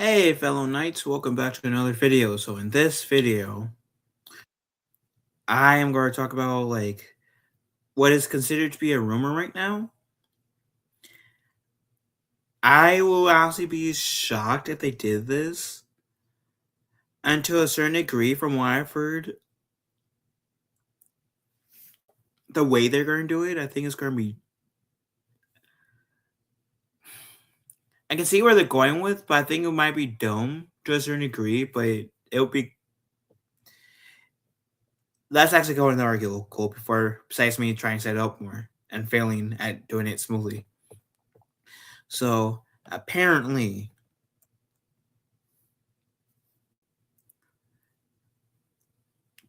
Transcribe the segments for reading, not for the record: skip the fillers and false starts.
Hey fellow knights, welcome back to another video. So in this video, I am going to talk about what is considered to be a rumor right now. I will honestly be shocked if they did this. And to a certain degree, from what I've heard, the way they're going to do it, I think it's going to be... I can see where they're going with, but I think it might be dumb to a certain degree, but it'll be... Let's actually go into the article before, besides me trying to set it up more and failing at doing it smoothly. So, apparently,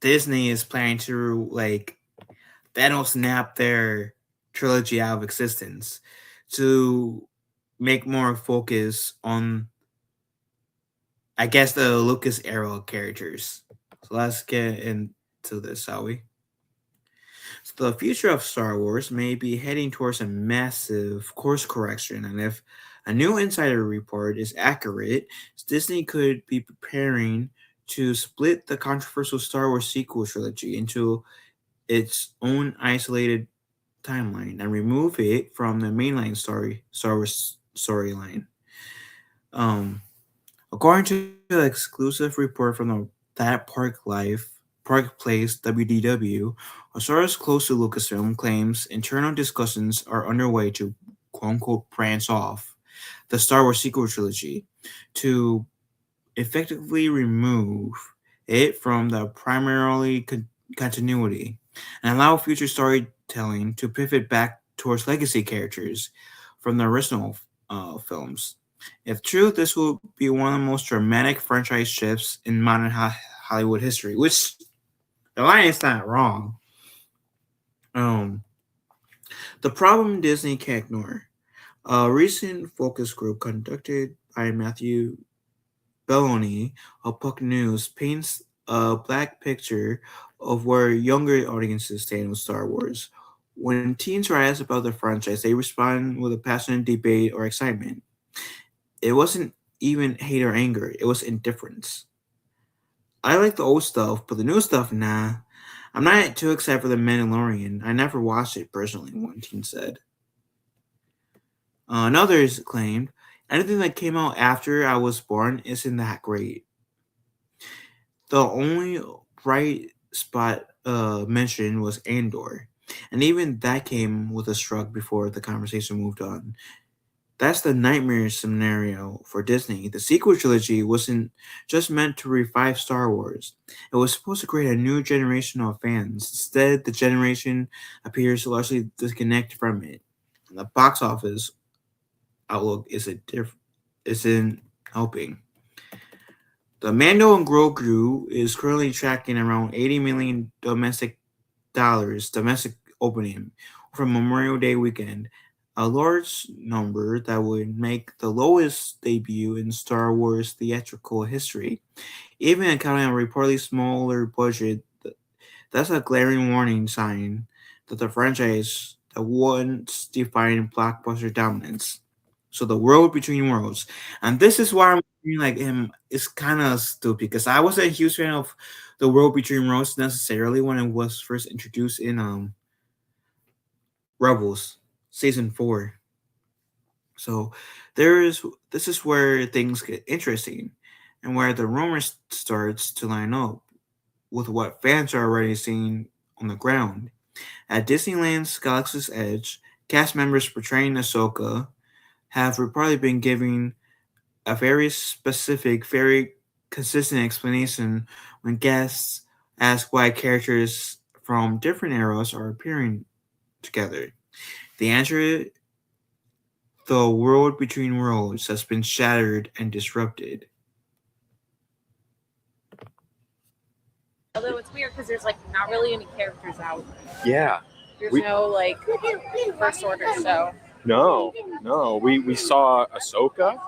Disney is planning to Thanos snap their trilogy out of existence to make more focus on, I guess, the Lucas era characters. So let's get into this, shall we? So the future of Star Wars may be heading towards a massive course correction, and if a new insider report is accurate, Disney could be preparing to split the controversial Star Wars sequel trilogy into its own isolated timeline and remove it from the mainline Star Wars storyline. Um, According to the exclusive report from That Park Place WDW, a source close to Lucasfilm claims internal discussions are underway to quote unquote branch off the Star Wars sequel trilogy to effectively remove it from the primarily continuity and allow future storytelling to pivot back towards legacy characters from the original films. If true, this will be one of the most dramatic franchise shifts in modern Hollywood history, which the line is not wrong. Um, the problem Disney can't ignore. A recent focus group conducted by Matthew Belloni of Puck News paints a black picture of where younger audiences stand with Star Wars. When teens are asked about the franchise, they respond with a passionate debate or excitement. It wasn't even hate or anger, it was indifference. I like the old stuff, but the new stuff, nah. I'm not too excited for The Mandalorian. I never watched it personally, one teen said. Another claimed, anything that came out after I was born isn't that great. The only bright spot mentioned was Andor, and even that came with a shrug before the conversation moved on. That's the nightmare scenario for Disney. The sequel trilogy wasn't just meant to revive Star Wars. It was supposed to create a new generation of fans. Instead, the generation appears largely disconnected from it. And the box office outlook isn't helping. The Mando and Grogu is currently tracking around $80 million domestic opening for Memorial Day weekend, a large number that would make the lowest debut in Star Wars theatrical history. Even accounting a reportedly smaller budget, that's a glaring warning sign that the franchise that once defined blockbuster dominance. So the world between worlds, and this is why I'm feeling like him is kind of stupid because I wasn't a huge fan of the world between worlds necessarily when it was first introduced in Rebels season 4. So this is where things get interesting and where the rumors starts to line up with what fans are already seeing on the ground. At Disneyland's Galaxy's Edge, cast members portraying Ahsoka have reportedly been giving a very specific, very consistent explanation when guests ask why characters from different eras are appearing together. The answer: the world between worlds has been shattered and disrupted. Although it's weird because there's like not really any characters out. Yeah. There's no like First Order show. No. We saw Ahsoka,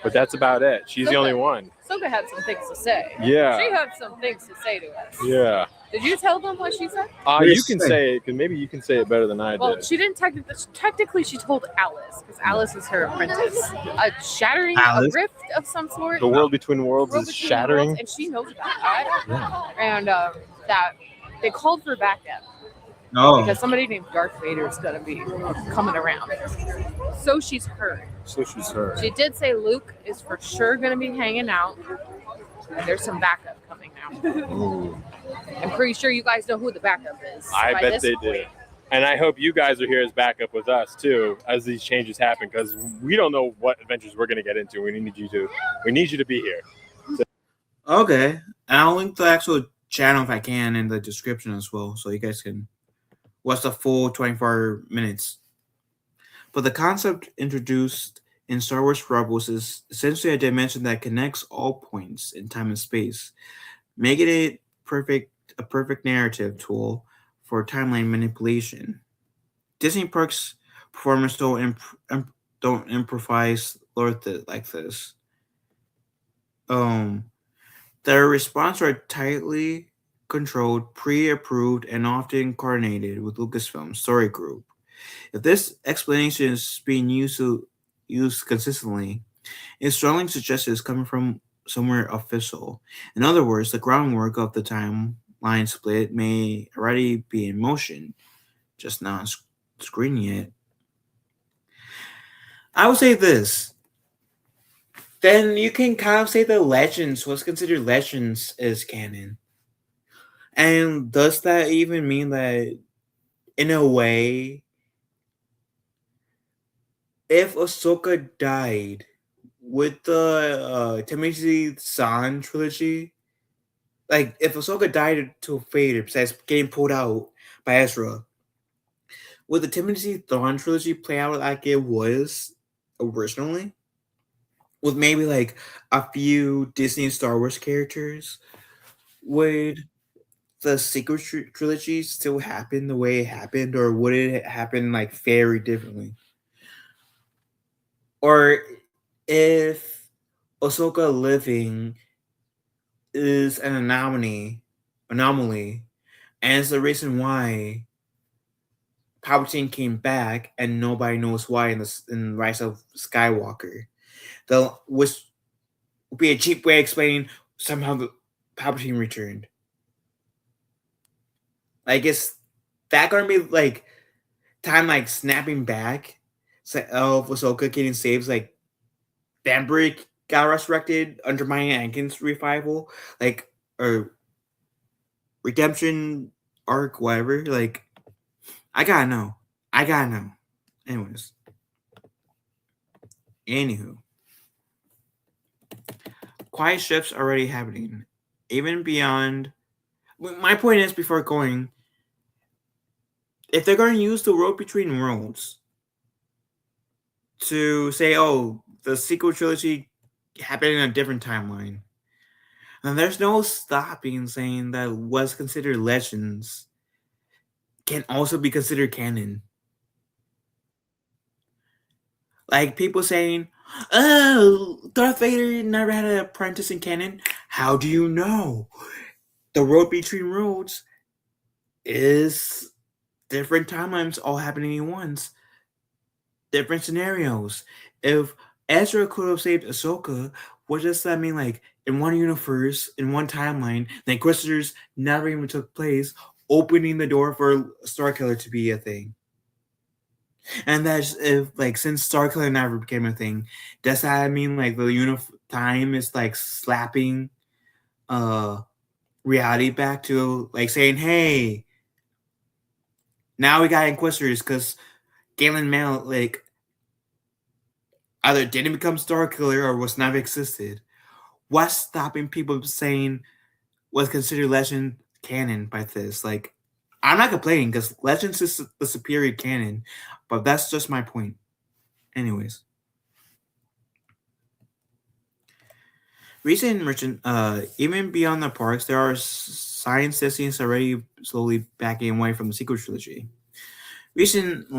but that's about it. She's the only one. Ahsoka had some things to say. Yeah. She had some things to say to us. Yeah. Did you tell them what she said? You can say it, because maybe you can say it better than I Well, did. she didn't technically. She told Alice because Alice is her apprentice. A shattering, Alice? a rift of some sort. The world between worlds World is between shattering. worlds, and she knows about that. And that they called for backup because somebody named Darth Vader is going to be coming around. So she's heard. She did say Luke is for sure going to be hanging out, and there's some backup coming now. Ooh. I'm pretty sure you guys know who the backup is. I bet they did. And I hope you guys are here as backup with us too, as these changes happen, because we don't know what adventures we're going to get into. We need you to be here. Okay, I'll link the actual channel if I can in the description as well, so you guys can watch the full 24 minutes. But the concept introduced in Star Wars Rebels is essentially a dimension that connects all points in time and space, making it a perfect narrative tool for timeline manipulation. Disney Parks performers don't improvise like this. Their response are tightly controlled, pre-approved, and often coordinated with Lucasfilm's story group. If this explanation is being used consistently, it strongly suggests it's coming from somewhere official. In other words, the groundwork of the timeline split may already be in motion, just not on screen yet. I would say this. Then you can kind of say the Legends, what's considered Legends, is canon. And does that even mean that, in a way, if Ahsoka died with the Timothy Zahn trilogy, like if Ahsoka died to Vader, besides getting pulled out by Ezra, would the Timothy Zahn trilogy play out like it was originally? With maybe like a few Disney Star Wars characters? Would the sequel trilogy still happen the way it happened, or would it happen like very differently? Or if Ahsoka living is an anomaly, and it's the reason why Palpatine came back, and nobody knows why in Rise of Skywalker, which would be a cheap way of explaining somehow the Palpatine returned. Like, is that gonna be like time like snapping back? Of Ahsoka getting saved, like Banbury got resurrected, undermining Anakin's revival, like, or redemption arc, whatever. Like, I gotta know. Anyways, anywho, quiet shifts already happening, even beyond. My point is, before going, if they're going to use the world between worlds to say, oh, the sequel trilogy happened in a different timeline, and there's no stopping saying that what's considered Legends can also be considered canon. Like people saying, oh, Darth Vader never had an apprentice in canon. How do you know? The road between worlds is different timelines all happening at once. Different scenarios. If Ezra could have saved Ahsoka, what does that mean? Like, in one universe, in one timeline, the Inquisitors never even took place, opening the door for Starkiller to be a thing. And that's if, like, since Starkiller never became a thing, does that mean like the time is like slapping reality back to like saying, hey, now we got Inquisitors because Galen Mail like either didn't become Starkiller or was never existed. What's stopping people saying what's considered Legend canon by this? Like, I'm not complaining because Legends is the superior canon, but that's just my point. Anyways. Recent even beyond the parks, there are science testings already slowly backing away from the sequel trilogy. Recent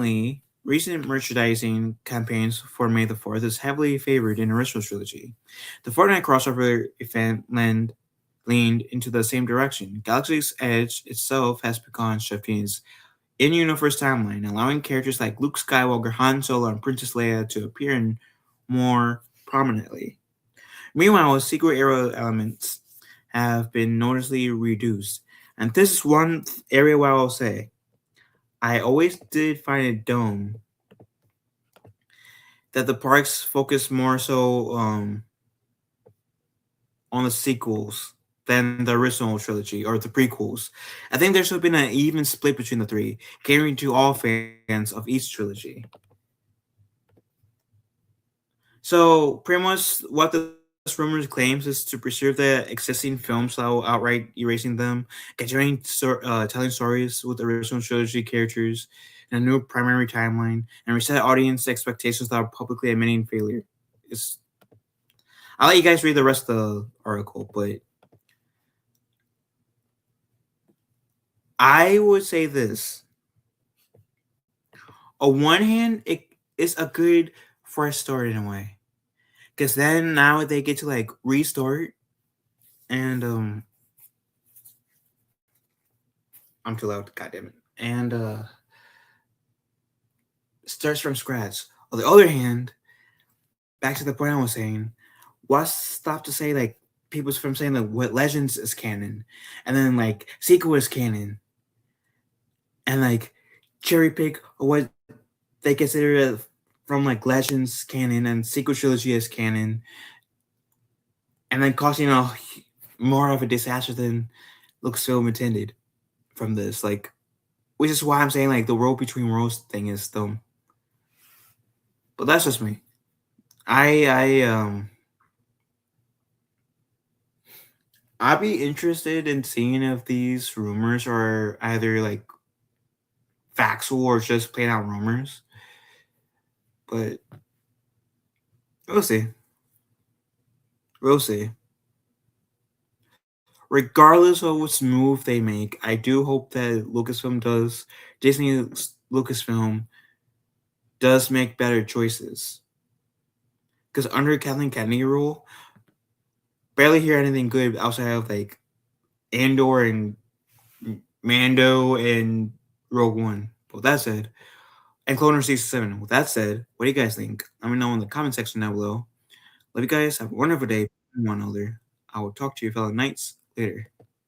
merchandising campaigns for May the 4th is heavily favored in the original trilogy. The Fortnite crossover event lent leaned into the same direction. Galaxy's Edge itself has begun shifting its in-universe timeline, allowing characters like Luke Skywalker, Han Solo, and Princess Leia to appear in more prominently. Meanwhile, secret era elements have been noticeably reduced, and this is one area where I'll say I always did find it dumb that the parks focus more so on the sequels than the original trilogy or the prequels. I think there should have been an even split between the three, catering to all fans of each trilogy. So pretty much what this rumor claims is to preserve the existing films without outright erasing them, continuing telling stories with the original trilogy characters in a new primary timeline, and reset audience expectations without publicly admitting failure. It's, I'll let you guys read the rest of the article, but I would say this. On one hand, it is a good fresh start in a way. Because then now they get to like restart and I'm too loud, goddammit. And starts from scratch. On the other hand, back to the point I was saying, what's stop to say like people from saying like what Legends is canon, and then like sequel is canon, and like cherry pick what they consider from like Legends canon and sequel trilogy as canon, and then causing a more of a disaster than Lucasfilm intended from this. Like, which is why I'm saying like the world between worlds thing is dumb. But that's just me. I'd be interested in seeing if these rumors are either like factual or just plain out rumors. But we'll see. We'll see. Regardless of which move they make, I do hope that Disney Lucasfilm does make better choices. Because under Kathleen Kennedy rule, barely hear anything good outside of like Andor and Mando and Rogue One. But with that said, and Clone Wars Season 7. With that said, what do you guys think? Let me know in the comment section down below. Love you guys. Have a wonderful day. One other. I will talk to you fellow knights later.